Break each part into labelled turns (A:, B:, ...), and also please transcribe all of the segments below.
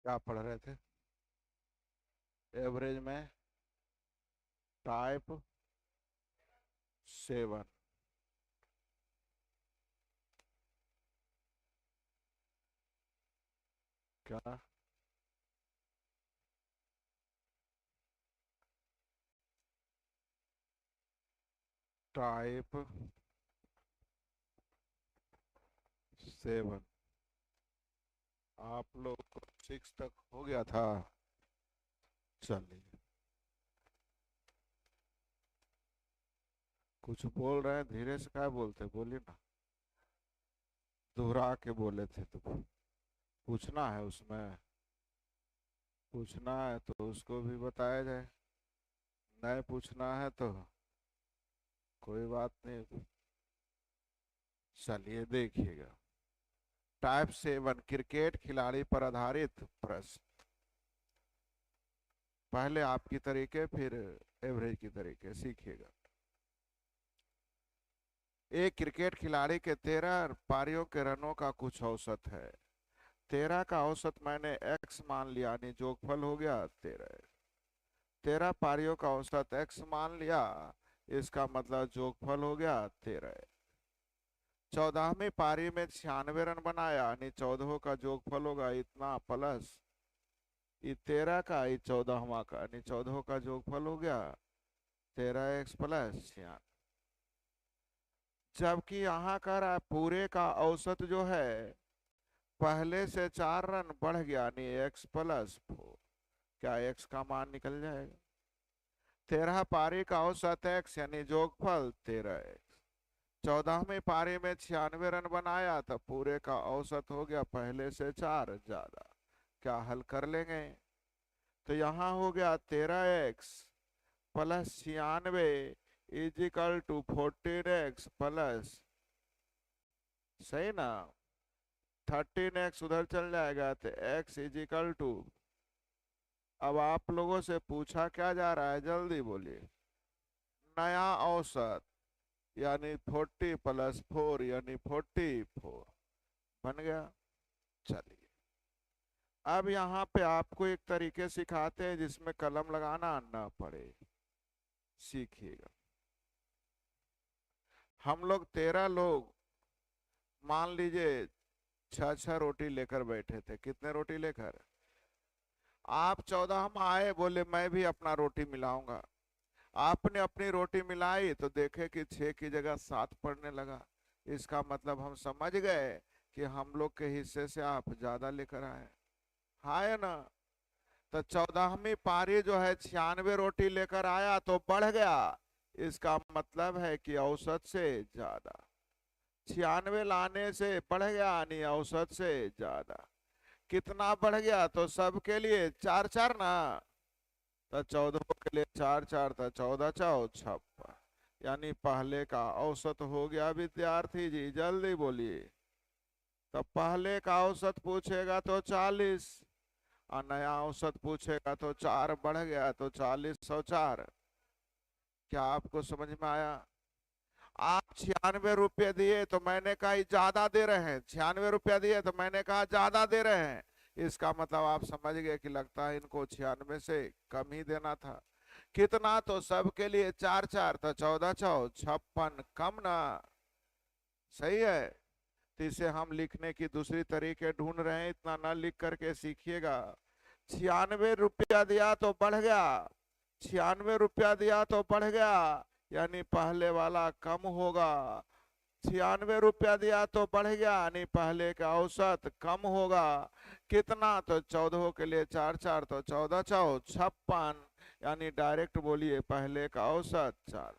A: क्या पढ़ रहे थे? एवरेज में टाइप 7। क्या? टाइप 7। आप लोग को 6 तक हो गया था। चलिए, कुछ बोल रहे हैं, धीरे से क्या बोलते, बोलिए ना। दोहरा के बोले थे तो पूछना है उसमें। पूछना है तो उसको भी बताया जाए। नहीं पूछना है तो कोई बात नहीं। चलिए देखिएगा। टाइप 7 क्रिकेट खिलाड़ी पर आधारित प्रश्न। पहले आपकी तरीके फिर एवरेज की तरीके सीखिएगा। एक क्रिकेट खिलाड़ी के 13 पारियों के रनों का कुछ औसत है। 13 का औसत मैंने एक्स मान लिया, यानी जोगफल हो गया 13। 13 पारियों का औसत एक्स मान लिया, इसका मतलब जोगफल हो गया 13। 14वीं पारी में 96 रन बनाया, यानी 14 का जोगफल होगा इतना प्लस ये 13 का ये 14वां का, यानी 14 का जोगफल हो गया 13x प्लस 96। जबकि यहाँ का पूरे का औसत जो है पहले से 4 रन बढ़ गया, यानी x+4। क्या x का मान निकल जाएगा? 13 पारी का औसत x यानी जोगफल 13x। 14वीं पारी में 96 रन बनाया तो पूरे का औसत हो गया पहले से 4 ज्यादा। क्या हल कर लेंगे? तो यहाँ हो गया 13x plus 96 is equal to 14x plus, सही ना, 13x उधर चल जाएगा तो x इजिकल टू। अब आप लोगों से पूछा क्या जा रहा है, जल्दी बोलिए। नया औसत यानी 40+4 यानी 44 बन गया। चलिए, अब यहाँ पे आपको एक तरीके सिखाते हैं जिसमें कलम लगाना ना पड़े, सीखिएगा। हम लोग 13 लोग मान लीजिए 6-6 रोटी लेकर बैठे थे। कितने रोटी लेकर? आप 14 में आए, बोले मैं भी अपना रोटी मिलाऊंगा। आपने अपनी रोटी मिलाई तो देखे कि 6 की जगह 7 पड़ने लगा। इसका मतलब हम समझ गए कि हम लोग के हिस्से से आप ज्यादा लेकर आए। हाँ है ना? तो 14वीं पारी जो है 96 रोटी लेकर आया तो बढ़ गया। इसका मतलब है कि औसत से ज्यादा। 96 लाने से बढ़ गया, यानी औसत से ज्यादा। कितना बढ़ गया? तो सबके लिए 4-4 ना, तो 14 के लिए 4-4 था, 14×4 = 56। यानी पहले का औसत हो गया। विद्यार्थी जी जल्दी बोलिए। तो पहले का औसत पूछेगा तो 40 और नया औसत पूछेगा तो 4 बढ़ गया तो 40×100 = 4। क्या आपको समझ में आया? आप 96 रुपये दिए तो मैंने कहा ये ज्यादा दे रहे हैं, 96 रुपया दिए तो मैंने कहा ज्यादा दे रहे हैं। इसका मतलब आप समझ गए कि लगता है इनको 96 से कम ही देना था। कितना? तो सबके लिए 4-4 तो 14×4 = 56, कम ना, सही है। तो इसे हम लिखने की दूसरी तरीके ढूंढ रहे हैं, इतना ना लिख करके सीखिएगा। 96 रुपया दिया तो बढ़ गया, 96 रुपया दिया तो बढ़ गया, यानी पहले वाला कम होगा। 96 रुपया दिया तो बढ़ गया, यानी पहले का औसत कम होगा। कितना? तो 14 के लिए 4-4 तो 14×4 = 56, यानी डायरेक्ट बोलिए पहले का औसत 4।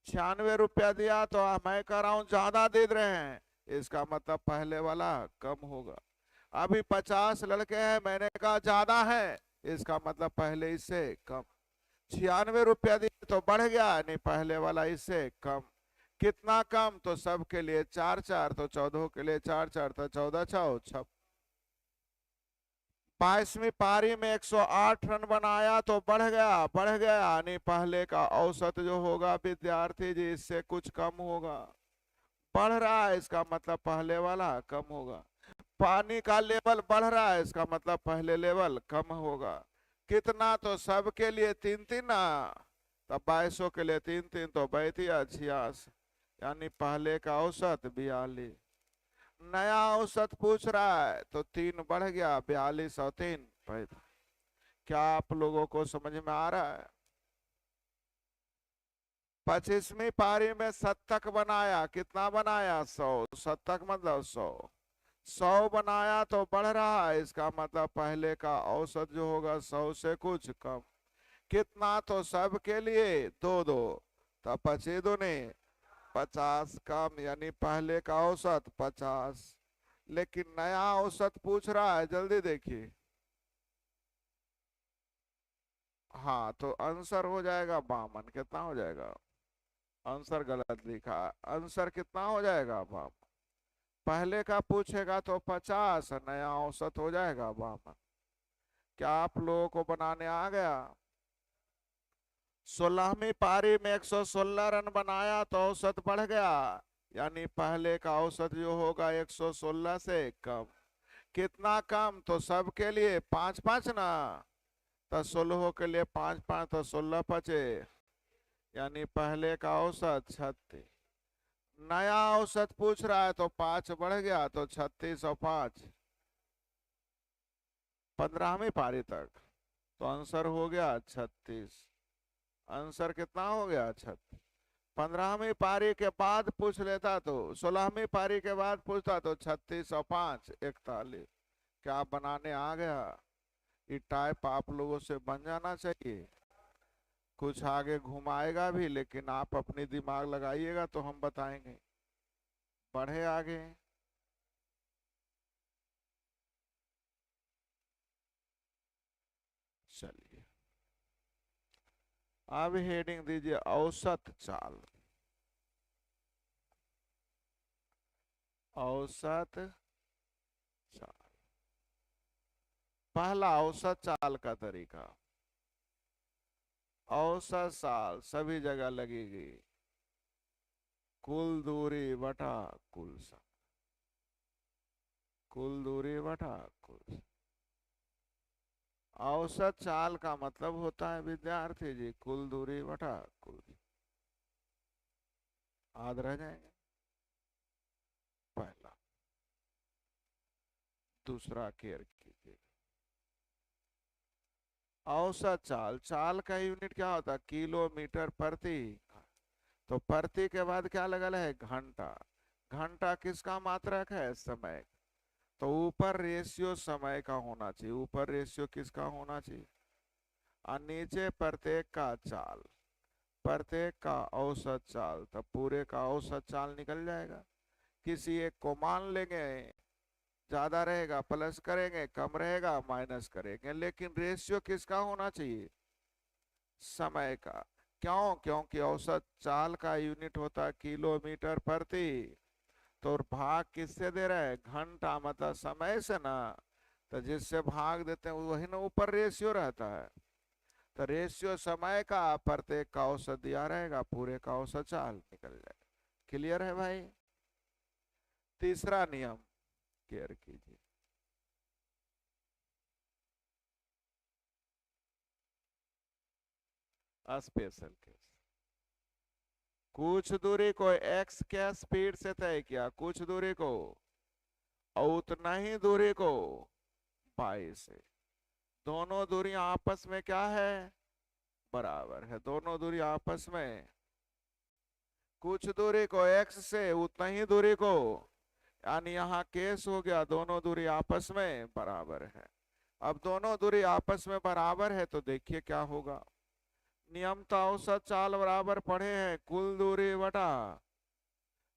A: 96 रुपया दिया तो मैं कह रहा हूं ज्यादा दे रहे हैं, इसका मतलब पहले वाला कम होगा। अभी 50 लड़के हैं, मैंने कहा ज्यादा है, इसका मतलब पहले इससे कम। 96 रुपया दिया तो बढ़ गया, नहीं पहले वाला इससे कम। कितना कम? तो सबके लिए 4-4 तो 14 के लिए 4-4 तो 14×4 = 56। 22वीं पारी में 108 रन बनाया तो बढ़ गया, बढ़ गया, यानी पहले का औसत जो होगा विद्यार्थी जी इससे कुछ कम होगा। बढ़ रहा है, इसका मतलब पहले वाला कम होगा। पानी का लेवल बढ़ रहा है, इसका मतलब पहले लेवल कम होगा। कितना? तो सबके लिए 3-3 ना, तब 2200 के लिए 3-3 तो 42 यानी पहले का औसत 42। नया औसत पूछ रहा है तो 3 बढ़ गया, 42 और 3 35। क्या आप लोगों को समझ में आ रहा है? 25वीं पारी में शतक बनाया, कितना बनाया? 100। शतक मतलब 100। 100 बनाया तो बढ़ रहा है, इसका मतलब पहले का औसत जो होगा 100 से कुछ कम। कितना? तो सबके लिए 2-2, तो 25 दूनी 50 कम, यानी पहले का औसत 50। लेकिन नया औसत पूछ रहा है, जल्दी देखिए। हाँ, तो आंसर हो जाएगा 52। कितना हो जाएगा? आंसर गलत लिखा। आंसर कितना हो जाएगा? 52। पहले का पूछेगा तो 50, नया औसत हो जाएगा 52। क्या आप लोगों को बनाने आ गया? 16वीं पारी में 116 रन बनाया तो औसत बढ़ गया, यानी पहले का औसत जो होगा 116 से कम। कितना कम? तो सबके लिए 5-5 ना, तो 16 के लिए 5-5 तो 16 बचे, यानी पहले का औसत 36। नया औसत पूछ रहा है तो 5 बढ़ गया, तो 36 और 5 15वीं पारी तक, तो आंसर हो गया 36। आंसर कितना हो गया? 36। 15वीं पारी के बाद पूछ लेता तो 16वीं पारी के बाद पूछता तो 36 और 5 41। क्या आप बनाने आ गया? ये टाइप आप लोगों से बन जाना चाहिए। कुछ आगे घुमाएगा भी, लेकिन आप अपनी दिमाग लगाइएगा तो हम बताएंगे। बढ़े आगे। चलिए, अब हेडिंग दीजिए औसत चाल। औसत चाल। पहला औसत चाल का तरीका, औसत साल सभी जगह लगेगी, कुल दूरी बटा कुल समय। कुल दूरी बटा कुल समय। औसत चाल का मतलब होता है विद्यार्थी जी, कुल दूरी बटा कुल समय। याद रह जाएंगे। पहला। दूसरा केयर कीजिए। औसत चाल, चाल का यूनिट क्या होता है? किलोमीटर प्रति। तो प्रति के बाद क्या लगल है? घंटा। घंटा किसका मात्रक है? समय। तो ऊपर रेशियो समय का होना चाहिए। ऊपर रेशियो किसका होना चाहिए? और नीचे प्रत्येक का चाल, प्रत्येक का औसत चाल, तब पूरे का औसत चाल निकल जाएगा। किसी एक को मान लेंगे, ज्यादा रहेगा प्लस करेंगे, कम रहेगा माइनस करेंगे, लेकिन रेशियो किसका होना चाहिए? समय का। क्यों? क्योंकि औसत चाल का यूनिट होता है किलोमीटर प्रति, तो भाग किससे दे रहा है? घंटा, मतलब समय से ना, तो जिससे भाग देते हैं वही ना ऊपर रेशियो रहता है। तो रेशियो समय का, प्रत्येक का औसत दिया रहेगा, पूरे का औसत चाल निकल जाएगा। क्लियर है भाई? तीसरा नियम केयर कीजिए। Special case. कुछ दूरी को x के स्पीड से तय किया, कुछ दूरी को, और उतना ही दूरी को y से। दोनों दूरी आपस में क्या है? बराबर है। दोनों दूरी आपस में, कुछ दूरी को x से, उतना ही दूरी को, यानी यहाँ केस हो गया दोनों दूरी आपस में बराबर है। अब दोनों दूरी आपस में बराबर है तो देखिए क्या होगा। नियम तो औसत चाल बराबर पढ़े हैं कुल दूरी बटा,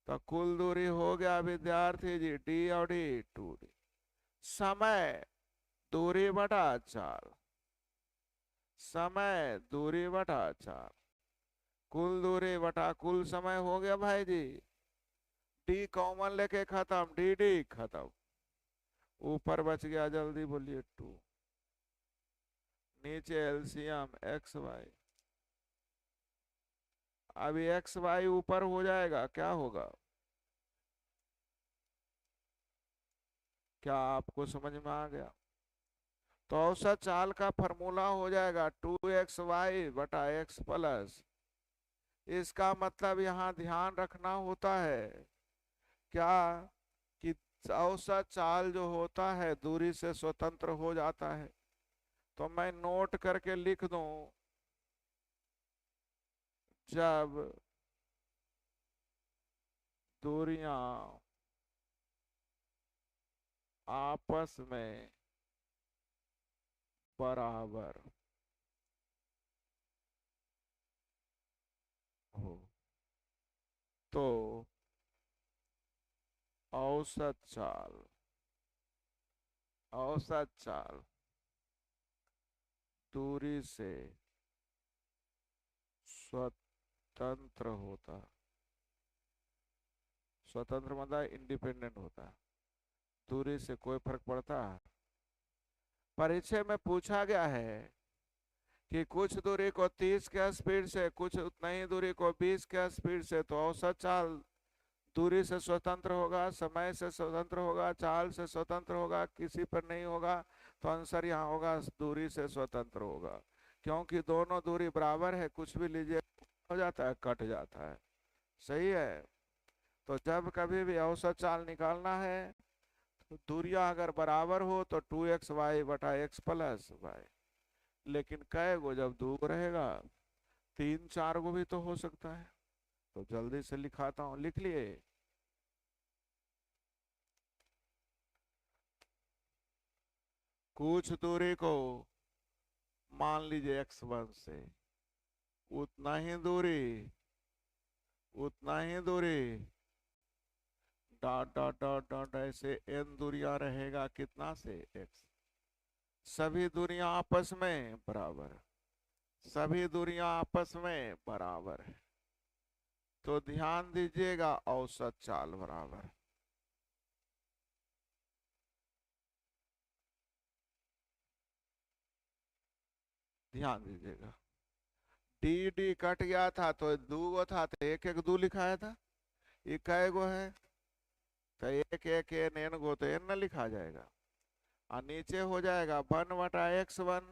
A: तो कुल दूरी हो गया विद्यार्थी जी डी और डी 2D। समय दूरी बटा चाल, समय दूरी बटा चाल, कुल दूरी बटा कुल समय हो गया भाई जी। डी कॉमन लेके खत्म, डी डी खत्म। ऊपर बच गया, जल्दी बोलिए 2। नीचे एलसीएम एक्स वाई। अभी एक्स वाई ऊपर हो जाएगा, क्या होगा? क्या आपको समझ में आ गया? तो औसत चाल का फॉर्मूला हो जाएगा 2xy बटा x प्लस। इसका मतलब यहाँ ध्यान रखना होता है क्या कि औसत चाल जो होता है दूरी से स्वतंत्र हो जाता है। तो मैं नोट करके लिख दूं, जब दूरियां आपस में बराबर हो तो औसत चाल औसत चाल दूरी से स्वतंत्र होता। स्वतंत्र मतलब इंडिपेंडेंट होता। दूरी से कोई फर्क पड़ता है? परीक्षा में पूछा गया है कि कुछ दूरी को 30 के स्पीड से, कुछ उतना ही दूरी को 20 के स्पीड से, तो औसत चाल दूरी से स्वतंत्र होगा, समय से स्वतंत्र होगा, चाल से स्वतंत्र होगा, किसी पर नहीं होगा। तो आंसर यहाँ होगा दूरी से स्वतंत्र होगा, क्योंकि दोनों दूरी बराबर है, कुछ भी लीजिए हो जाता है, कट जाता है। सही है। तो जब कभी भी औसत चाल निकालना है तो दूरियां अगर बराबर हो तो 2xy बटा x प्लस वाई। लेकिन कै गो जब दो रहेगा, 3 4 गो भी तो हो सकता है। तो जल्दी से लिखाता हूँ, लिख लिए। कुछ दूरी को मान लीजिए x1 से, उतना ही दूरी उतना ही दूरी डॉट डॉट डॉट डॉट ऐसे n दूरियां रहेगा, कितना से x। सभी दूरियां आपस में बराबर, सभी दूरियां आपस में बराबर है। तो ध्यान दीजिएगा औसत चाल बराबर, ध्यान दीजिएगा। डी डी कट गया था तो दो गो था, तो एक एक दो लिखाया था। ये कै गो है, तो एक एक एन एन गो, तो एन न लिखा जाएगा। और नीचे हो जाएगा 1/x1,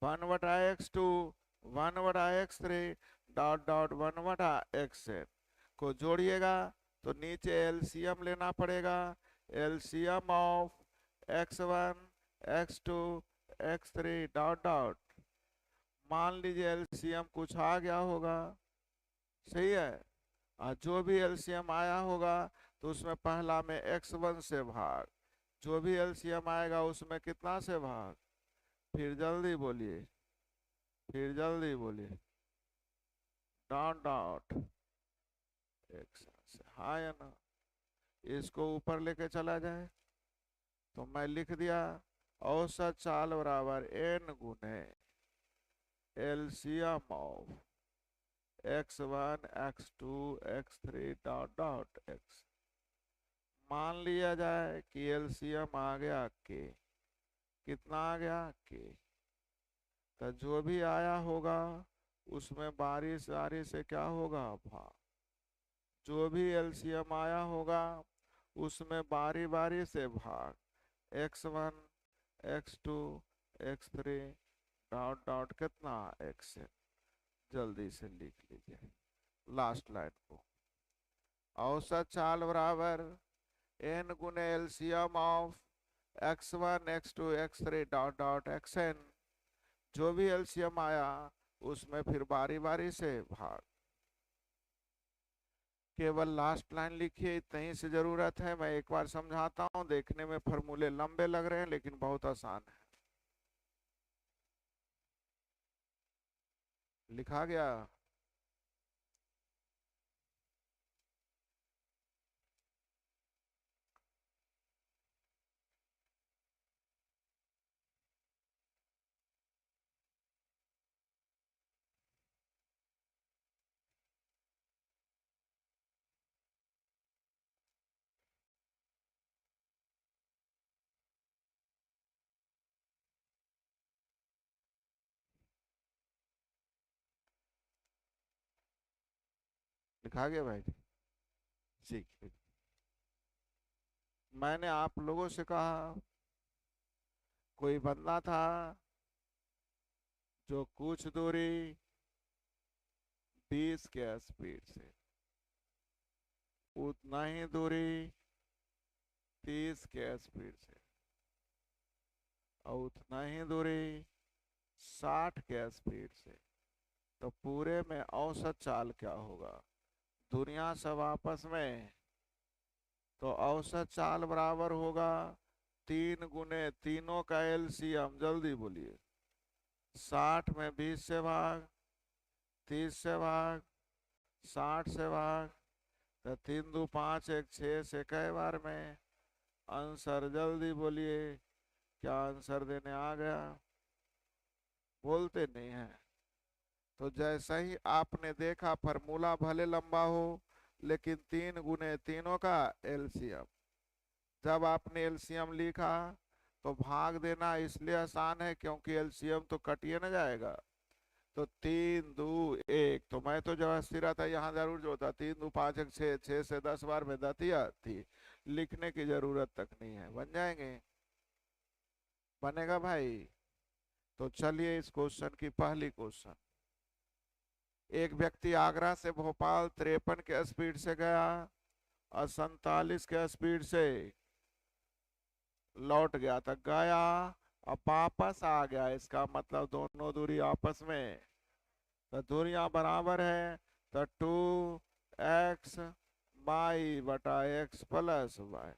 A: 1/x2, 1/x3 dot dot 1/xn को जोड़िएगा। तो नीचे एलसीएम लेना पड़ेगा। LCM of x1, x2, x3 dot dot, मान लीजिए एलसीएम कुछ आ गया होगा। सही है। और जो भी एलसीएम आया होगा तो उसमें पहला में x1 से भाग, जो भी एलसीएम आएगा उसमें कितना से भाग। फिर जल्दी बोलिए, फिर जल्दी बोलिए। डॉट डॉट x से, हाँ या ना। इसको ऊपर लेके चला जाए तो मैं लिख दिया औसत चाल बराबर n गुने LCM of x1, x2, x3 dot dot x। मान लिया जाए कि एलसीएम आ गया के, कितना आ गया के। तो जो भी आया होगा उसमें बारिश बारिश से क्या होगा भाग। जो भी एलसीएम आया होगा उसमें बारी बारी से भाग, x1, x2, x3 dot dot कितना x। जल्दी से लिख लीजिए लास्ट लाइन को। औसत चाल बराबर n गुने LCM of x1, x2, x3 dot dot xn। जो भी एलसीएम आया उसमें फिर बारी बारी से भाग। केवल लास्ट लाइन लिखिए, इतनी ही से जरूरत है। मैं एक बार समझाता हूँ, देखने में फॉर्मूले लंबे लग रहे हैं लेकिन बहुत आसान है। लिखा गया। लिखा गया भाई जी। ठीक। मैंने आप लोगों से कहा कोई बंदा था जो कुछ दूरी 20 के स्पीड से, उतना ही दूरी 30 के स्पीड से, और उतना ही दूरी 60 के स्पीड से, तो पूरे में औसत चाल क्या होगा दुनिया सब आपस में? तो औसत चाल बराबर होगा 3 गुने तीनों का एलसीएम। जल्दी बोलिए। 60 में 20 से भाग, 30 से भाग, 60 से भाग, तो 3 दो 5 1 6 से कई बार में आंसर। जल्दी बोलिए। क्या आंसर देने आ गया? बोलते नहीं है। तो जैसा ही आपने देखा फॉर्मूला भले लंबा हो, लेकिन 3 गुने तीनों का एलसीएम। जब आपने एलसीएम लिखा तो भाग देना इसलिए आसान है क्योंकि एलसीएम तो कटिए ना जाएगा। तो 3 2 1, तो मैं तो जब स्थिर था यहाँ जरूर जोड़ता 3 2 5 1 6, 6 से 10 बार में दतिया थी। लिखने की जरूरत तक नहीं है, बन जाएंगे। बनेगा भाई। तो चलिए इस क्वेश्चन की पहली क्वेश्चन। एक व्यक्ति आगरा से भोपाल 53 के स्पीड से गया और 47 के स्पीड से लौट गया, तो गया और वापस आ गया, इसका मतलब दोनों दूरी आपस में, तो दूरियां बराबर है। तो 2x बाई बटा x प्लस वाई।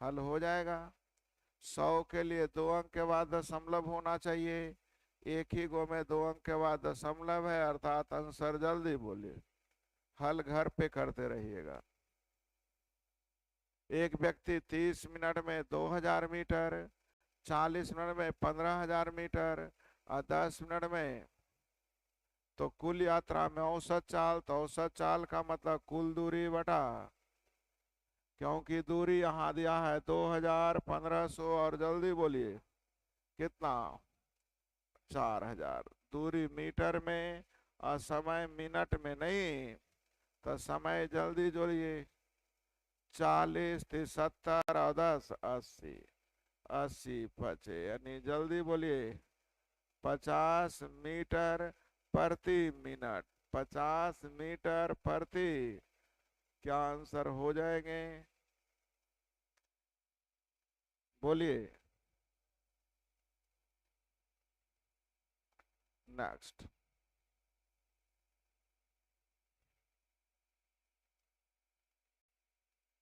A: हल हो जाएगा। 100 के लिए 2 अंक के बाद दशमलव होना चाहिए। एक ही गो में 2 अंक के बाद दशमलव है, अर्थात आंसर। जल्दी बोलिए। हल घर पे करते रहिएगा। एक व्यक्ति 30 मिनट में 2000 मीटर, 40 मिनट में 15,000 मीटर और 10 मिनट में, तो कुल यात्रा में औसत चाल, तो औसत चाल का मतलब कुल दूरी बटा, क्योंकि दूरी यहाँ दिया है 2000, 1500 और जल्दी बोलिए कितना, 4000। दूरी मीटर में और समय मिनट में नहीं, तो समय जल्दी जोड़िए। 40 30 70 और 10 80, 80 बचे, यानी जल्दी बोलिए 50 मीटर प्रति मिनट। 50 मीटर प्रति, क्या आंसर हो जाएंगे? बोलिए। नेक्स्ट।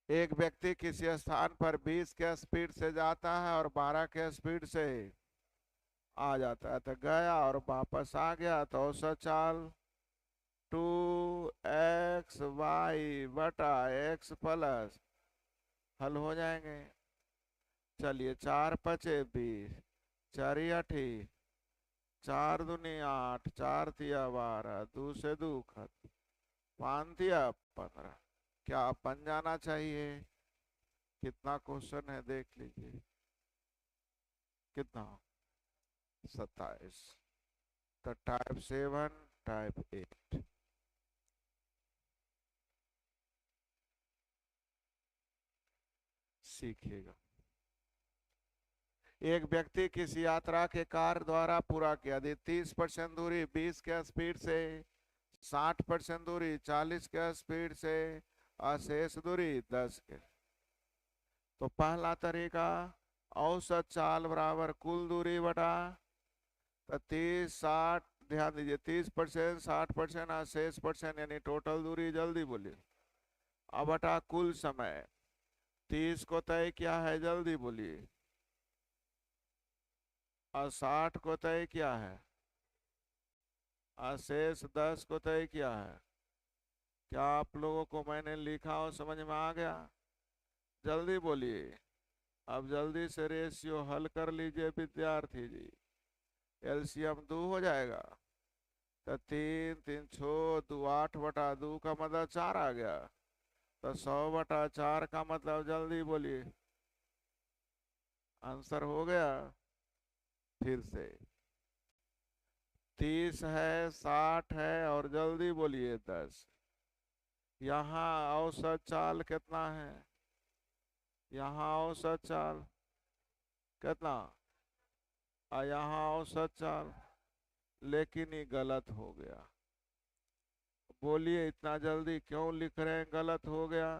A: एक व्यक्ति किसी स्थान पर 20 के स्पीड से जाता है और 12 के स्पीड से आ जाता है, तो गया और वापस आ गया, तो औसत चाल 2x बटा x प्लस। हल हो जाएंगे। चलिए 4 पचे 20, 4 आठी, 4 दूनी 8, 4 तिया 12, 2 से 2 खत्म, 5 तिया 15। क्या बन जाना चाहिए? कितना क्वेश्चन है देख लीजिए। कितना? 27। तो टाइप 7, टाइप 8। सीखिएगा। एक व्यक्ति किसी यात्रा के कार द्वारा पूरा किया, यदि 30% दूरी 20 के स्पीड से, 60% दूरी 40 के स्पीड से और शेष दूरी 10 के। तो पहला तरीका, औसत चाल बराबर कुल दूरी बटा, तो 30 60, ध्यान दीजिए 30%, 60% और शेष परसेंट, यानी टोटल दूरी। जल्दी बोलिए। अब बटा कुल समय। 30 को तय किया है, जल्दी बोलिए, और 60 को तय किया है, और शेष 10 को तय किया है। क्या आप लोगों को मैंने लिखा हो समझ में आ गया? जल्दी बोलिए। अब जल्दी से रेशियो हल कर लीजिए विद्यार्थी जी। एलसीएम 2 हो जाएगा, तो 3 3 छो 2 8 बटा 2 का मतलब 4 आ गया, तो 100 बटा 4 का मतलब, जल्दी बोलिए, आंसर हो गया। फिर से 30 है, 60 है और जल्दी बोलिए 10। यहाँ औसत चाल कितना है? यहाँ औसत चाल कितना, यहाँ औसत चाल, लेकिन ये गलत हो गया। बोलिए इतना जल्दी क्यों लिख रहे हैं गलत हो गया?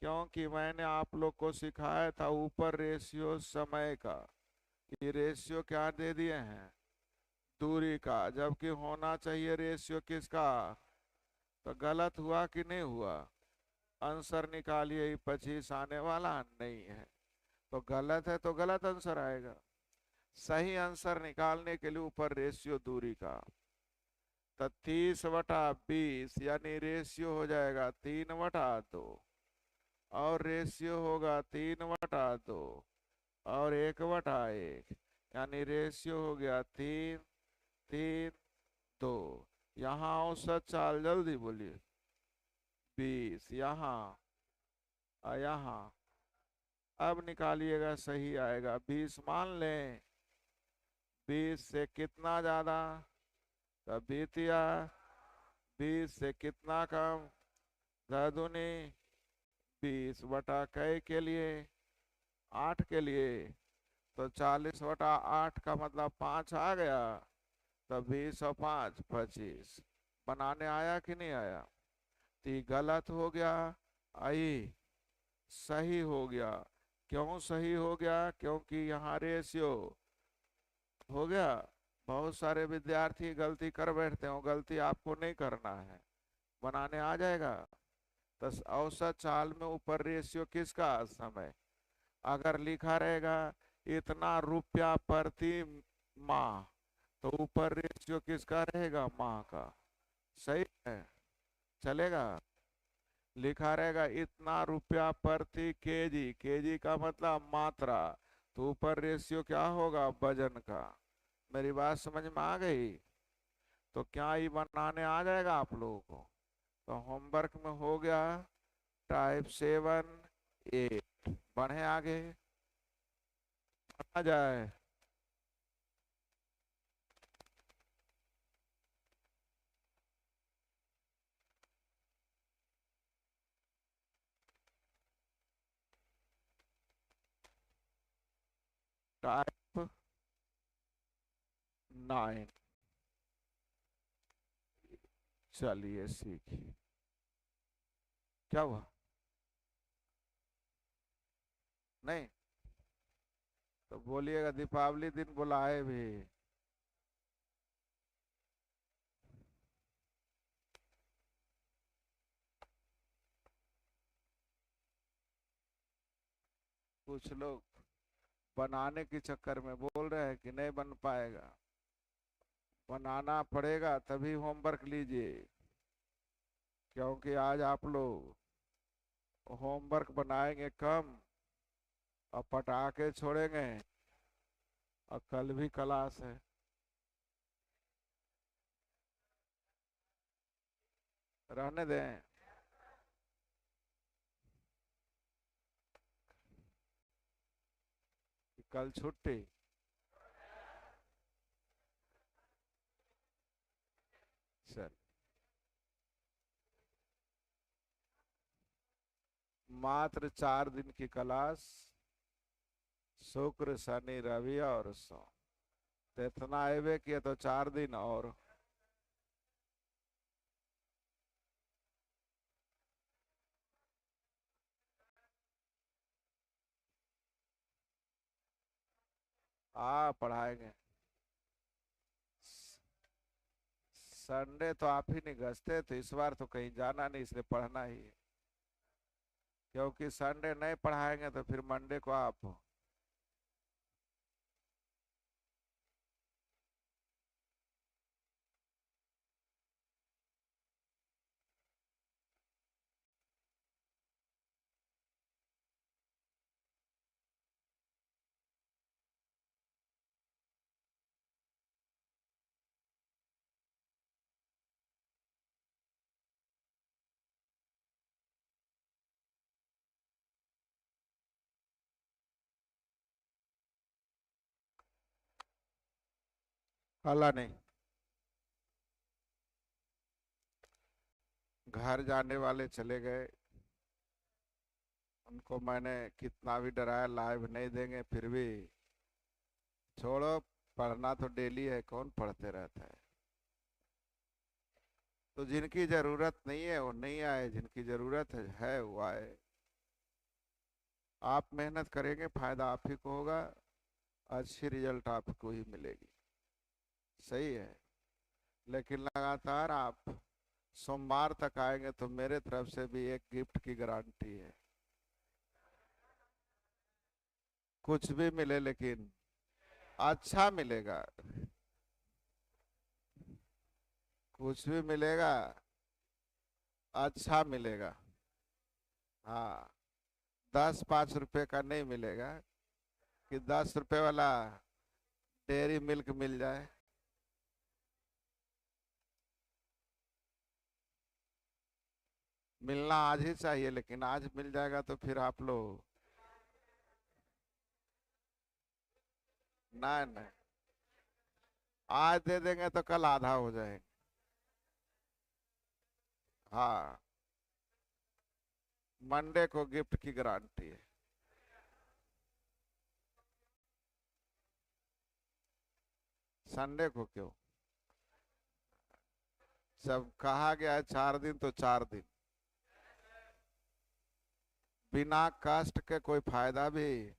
A: क्योंकि मैंने आप लोग को सिखाया था ऊपर रेशियो समय का, ये रेशियो क्या दे दिए हैं, दूरी का, जबकि होना चाहिए रेशियो किसका? तो गलत हुआ कि नहीं हुआ? आंसर निकालिए, 25 आने वाला नहीं है, तो गलत है तो गलत आंसर आएगा। सही आंसर निकालने के लिए ऊपर रेशियो दूरी का, तो 30/20 यानी रेशियो हो जाएगा 3/2, और रेशियो होगा 3/2, और 1/1, यानी रेशियो हो गया 3, 3, 2। यहाँ औसत चाल जल्दी बोलिए, 20 यहाँ, यहाँ अब निकालिएगा, सही आएगा 20। मान लें 20 से कितना ज्यादा, तब बीतिया 20 से कितना कम, दूनी 20/कई के लिए, 8 के लिए, तो 40/8 का मतलब 5 आ गया, तो 20 और 5 25। बनाने आया कि नहीं आया? तो ये गलत हो गया, आई सही हो गया। क्यों सही हो गया? क्योंकि यहाँ रेशियो हो गया। बहुत सारे विद्यार्थी गलती कर बैठते हो, गलती आपको नहीं करना है, बनाने आ जाएगा। तो औसत चाल में ऊपर रेशियो किसका? समय। अगर लिखा रहेगा इतना रुपया प्रति माह, तो ऊपर रेशियो किसका रहेगा? माह का। सही है, चलेगा। लिखा रहेगा इतना रुपया प्रति केजी, केजी का मतलब मात्रा, तो ऊपर रेशियो क्या होगा? वजन का। मेरी बात समझ में आ गई? तो क्या ये बनाने आ जाएगा आप लोगों को? तो होमवर्क में हो गया टाइप 7, 8। बढ़े आगे, आ जाए। टाइप 9, चलिए सीखिए। क्या हुआ? नहीं तो बोलिएगा दीपावली दिन बुलाए भी। कुछ लोग बनाने के चक्कर में बोल रहे हैं कि नहीं बन पाएगा। बनाना पड़ेगा तभी होमवर्क लीजिए, क्योंकि आज आप लोग होमवर्क बनाएंगे कम और पटाखे छोड़ेंगे, और कल भी क्लास है। रहने दें। कल छुट्टी। चल, मात्र 4 दिन की क्लास, शुक्र शनि रवि और सोम। तो इतना आए किए तो 4 दिन और। पढ़ाएंगे। संडे तो आप ही नहीं गसते, तो इस बार तो कहीं जाना नहीं, इसलिए पढ़ना ही है। क्योंकि संडे नहीं पढ़ाएंगे तो फिर मंडे को आप। हला नहीं। घर जाने वाले चले गए, उनको मैंने कितना भी डराया लाइव नहीं देंगे, फिर भी छोड़ो, पढ़ना तो डेली है, कौन पढ़ते रहता है। तो जिनकी जरूरत नहीं है वो नहीं आए, जिनकी जरूरत है वो आए। आप मेहनत करेंगे फायदा आप ही को होगा, अच्छी रिजल्ट आपको ही मिलेगी। सही है। लेकिन लगातार आप सोमवार तक आएंगे तो मेरे तरफ से भी एक गिफ्ट की गारंटी है। कुछ भी मिले लेकिन अच्छा मिलेगा। कुछ भी मिलेगा, अच्छा मिलेगा। हाँ, 10-5 रुपए का नहीं मिलेगा कि 10 रुपए वाला डेयरी मिल्क मिल जाए। मिलना आज ही चाहिए, लेकिन आज मिल जाएगा तो फिर आप लोग ना नहीं, आज दे देंगे तो कल आधा हो जाएंगे। हाँ, मंडे को गिफ्ट की गारंटी है। संडे को क्यों? जब कहा गया है 4 दिन तो 4 दिन। बिना कष्ट के कोई फायदा भी।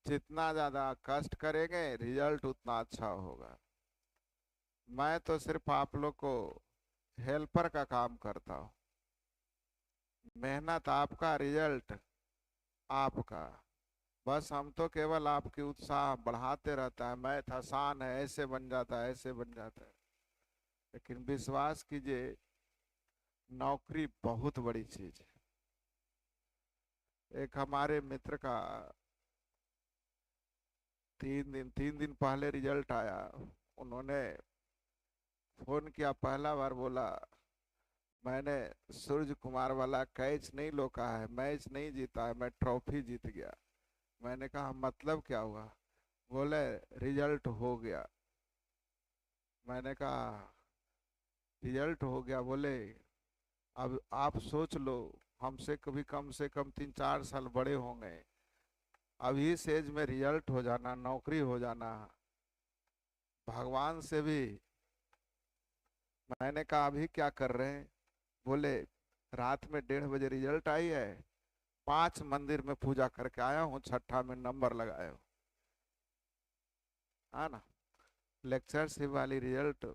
A: जितना ज्यादा कष्ट करेंगे रिजल्ट उतना अच्छा होगा। मैं तो सिर्फ आप लोग को हेल्पर का काम करता हूँ। मेहनत आपका, रिजल्ट आपका। बस हम तो केवल आपकी उत्साह बढ़ाते रहता है, मैथ आसान है, ऐसे बन जाता है, ऐसे बन जाता है। लेकिन विश्वास कीजिए, नौकरी बहुत बड़ी चीज है। एक हमारे मित्र का 3 दिन पहले रिजल्ट आया। उन्होंने फोन किया, पहला बार बोला मैंने सूरज कुमार वाला कैच नहीं रोका है, मैच नहीं जीता है, मैं ट्रॉफी जीत गया। मैंने कहा मतलब क्या हुआ? बोले रिजल्ट हो गया। मैंने कहा रिजल्ट हो गया? बोले अब आप सोच लो, हमसे कभी कम से कम 3-4 साल बड़े होंगे, अभी इस एज में रिजल्ट हो जाना, नौकरी हो जाना, भगवान से भी। मैंने कहा अभी क्या कर रहे हैं? बोले रात में 1:30 बजे रिजल्ट आई है, 5 मंदिर में पूजा करके आया हूँ, छठा में नंबर लगाया हूँ। है ना? लेक्चरशिप वाली रिजल्ट,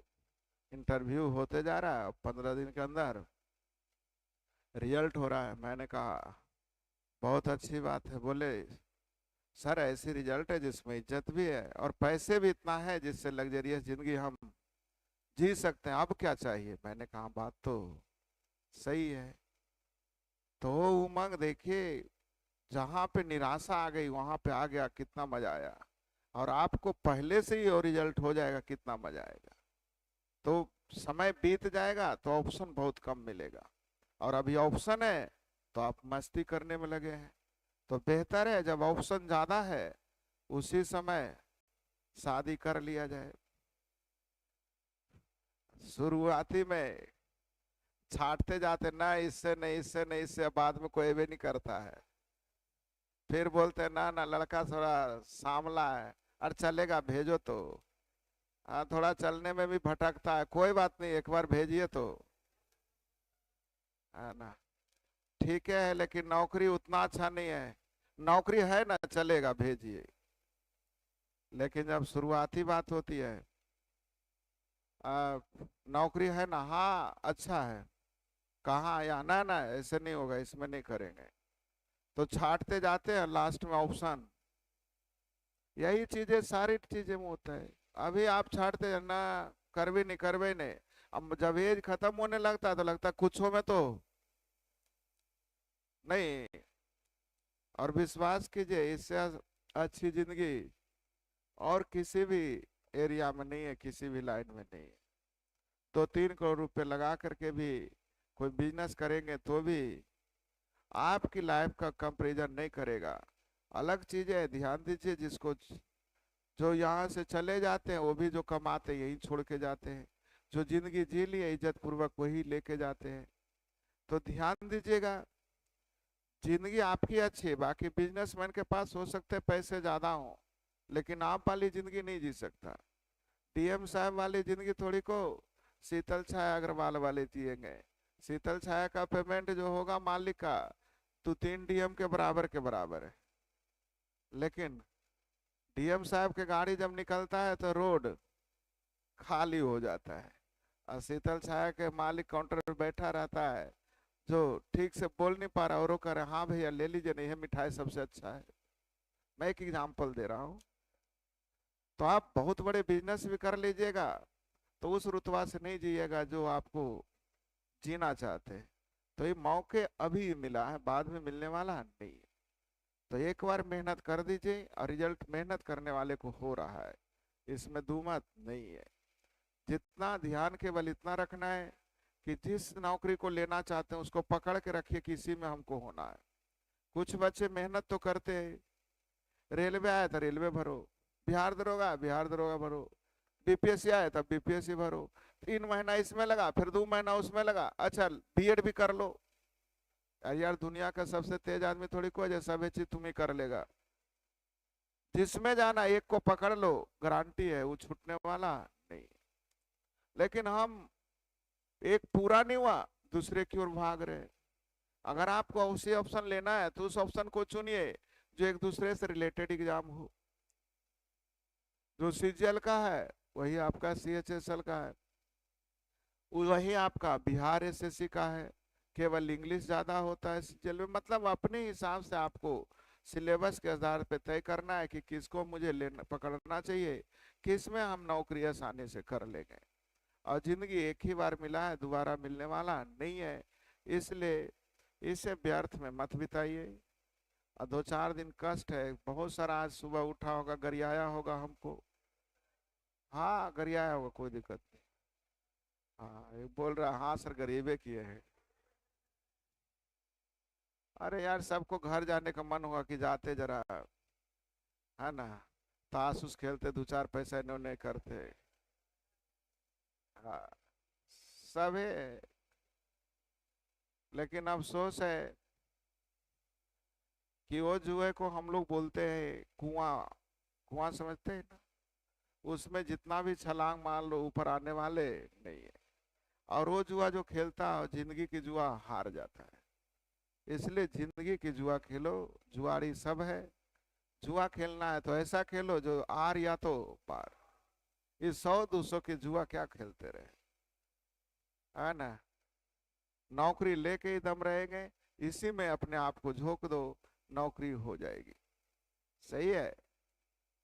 A: इंटरव्यू होते जा रहा है, 15 दिन के अंदर रिजल्ट हो रहा है। मैंने कहा बहुत अच्छी बात है। बोले सर ऐसी रिजल्ट है जिसमें इज्जत भी है और पैसे भी इतना है जिससे लग्जरियस जिंदगी हम जी सकते हैं, अब क्या चाहिए? मैंने कहा बात तो सही है। तो उमंग देखिए, जहां पे निराशा आ गई वहां पे आ गया, कितना मजा आया। और आपको पहले से ही और रिजल्ट हो जाएगा, कितना मजा आएगा। तो समय बीत जाएगा तो ऑप्शन बहुत कम मिलेगा, और अभी ऑप्शन है तो आप मस्ती करने में लगे हैं। तो बेहतर है जब ऑप्शन ज्यादा है उसी समय शादी कर लिया जाए। शुरुआती में छाटते जाते ना, इससे नहीं, इससे नहीं, इससे, बाद में कोई भी नहीं करता है। फिर बोलते ना ना लड़का थोड़ा सांवला है, अरे चलेगा भेजो तो। हाँ, थोड़ा चलने में भी भटकता है, कोई बात नहीं, एक बार भेजिए तो। है ना? ठीक है, लेकिन नौकरी उतना अच्छा नहीं है। नौकरी है ना, चलेगा, भेजिए। लेकिन जब शुरुआती बात होती है, आ, नौकरी है ना, हाँ अच्छा है, कहाँ? या ना ना ऐसे नहीं होगा, इसमें नहीं करेंगे। तो छाटते जाते हैं, लास्ट में ऑप्शन। यही चीजें, सारी चीजें में होता है। अभी आप छाटते हैं ना, करवे नहीं, करवे नहीं। अब जब एज खत्म होने लगता है तो लगता है कुछ हो में तो नहीं। और विश्वास कीजिए, इससे अच्छी जिंदगी और किसी भी एरिया में नहीं है, किसी भी लाइन में नहीं है। 2-3 करोड़ रुपए लगा करके भी कोई बिजनेस करेंगे तो भी आपकी लाइफ का कंपैरिजन नहीं करेगा। अलग चीज है, ध्यान दीजिए, जिसको जो यहाँ से चले जाते हैं वो भी जो कमाते हैं यही छोड़ के जाते हैं, जो जिंदगी जी ली है इज्जत पूर्वक वही लेके जाते हैं। तो ध्यान दीजिएगा, जिंदगी आपकी अच्छी है। बाकी बिजनेसमैन के पास हो सकते पैसे ज्यादा हो, लेकिन आप वाली जिंदगी नहीं जी सकता। डीएम साहब वाली जिंदगी थोड़ी को शीतल छाया अग्रवाल वाले जिएंगे। शीतल छाया का पेमेंट जो होगा मालिक का, तो 3 डीएम के बराबर है। लेकिन डीएम साहब के गाड़ी जब निकलता है तो रोड खाली हो जाता है, और शीतल छाया के मालिक काउंटर पर बैठा रहता है, जो ठीक से बोल नहीं पा रहा और वो कह रहे हाँ भैया ले लीजिए, नहीं है मिठाई सबसे अच्छा है। मैं एक एग्जाम्पल दे रहा हूँ। तो आप बहुत बड़े बिजनेस भी कर लीजिएगा तो उस रुतबा से नहीं जिएगा जो आपको जीना चाहते हैं। तो ये मौके अभी मिला है, बाद में मिलने वाला नहीं है। तो एक बार मेहनत कर दीजिए और रिजल्ट मेहनत करने वाले को हो रहा है, इसमें दुमत नहीं है। जितना ध्यान केवल इतना रखना है कि जिस नौकरी को लेना चाहते हैं उसको पकड़ के रखिए कि इसी में हमको होना है। कुछ बच्चे मेहनत तो करते हैं, रेलवे आया तो रेलवे भरो, बिहार दरोगा भरो, बीपीएससी आया तब बीपीएससी भरो, 3 महीना इसमें लगा, फिर 2 महीना उसमें लगा, अच्छा बीएड भी कर लो। यार दुनिया का सबसे तेज आदमी थोड़ी कोई है, सब चीज तुम ही कर लेगा। जिसमें जाना एक को पकड़ लो, गारंटी है वो छूटने वाला नहीं। लेकिन हम एक पूरा नहीं हुआ, दूसरे की ओर भाग रहे। अगर आपको उसी ऑप्शन लेना है तो उस ऑप्शन को चुनिए जो एक दूसरे से रिलेटेड एग्जाम हो। जो सीजीएल का है वही आपका सीएचएसएल का है, वही आपका बिहार एसएससी का है। केवल इंग्लिश ज्यादा होता है सीजीएल में। मतलब अपने हिसाब से आपको सिलेबस के आधार पे तय करना है कि किसको मुझे लेना पकड़ना चाहिए, किस में हम नौकरी आसानी से कर लेंगे। और जिंदगी एक ही बार मिला है, दोबारा मिलने वाला नहीं है, इसलिए इसे व्यर्थ में मत बिताइए। और 2-4 दिन कष्ट है, बहुत सारा आज सुबह उठा होगा, गरियाया होगा हमको। हाँ गरियाया होगा, कोई दिक्कत नहीं। हाँ ये बोल रहा हाँ सर गरीबे किए हैं। अरे यार सबको घर जाने का मन होगा कि जाते जरा, है ना, ताश उस खेलते, 2-4 पैसा इन्होंने करते। हाँ सब है, लेकिन अफसोस है कि वो जुए को हम लोग बोलते हैं कुआं। कुआं समझते हैं ना, उसमें जितना भी छलांग मार लो ऊपर आने वाले नहीं है। और वो जुआ जो खेलता है जिंदगी की जुआ हार जाता है। इसलिए जिंदगी की जुआ खेलो, जुआरी सब है। जुआ खेलना है तो ऐसा खेलो जो आर या तो पार। इस 100-200 की जुआ क्या खेलते रहे, है ना। नौकरी लेके ही दम रहेंगे, इसी में अपने आप को झोंक दो, नौकरी हो जाएगी। सही है।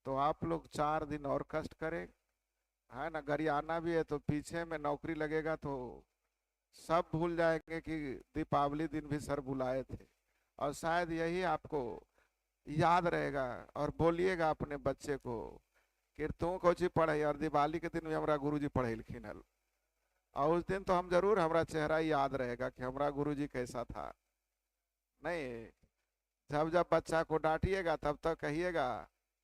A: तो आप लोग 4 दिन और कष्ट करें, है ना। गरियाना भी है तो पीछे में नौकरी लगेगा तो सब भूल जाएंगे कि दीपावली दिन भी सर बुलाए थे। और शायद यही आपको याद रहेगा, और बोलिएगा अपने बच्चे को कि तू कोची पढ़े, और दिवाली के दिन भी हमारा गुरुजी पढ़े लिखिन हल। और उस दिन तो हम जरूर, हमारा चेहरा याद रहेगा कि हमारा गुरुजी कैसा था। नहीं, जब जब बच्चा को डांटिएगा तब तक कहिएगा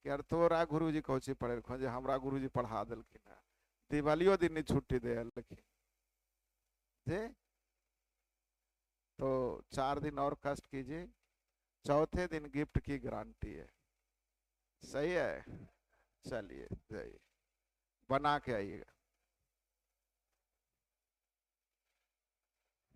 A: कि यार तोरा गुरुजी कोची पढ़े लिखो, हमारा गुरुजी पढ़ा दिलखिन, दिवालियो दिन नहीं छुट्टी दे लिखिन जे। तो 4 दिन और कष्ट कीजिए, चौथे दिन गिफ्ट की गारंटी है। सही है। चलिए जाइए, बना के आइएगा।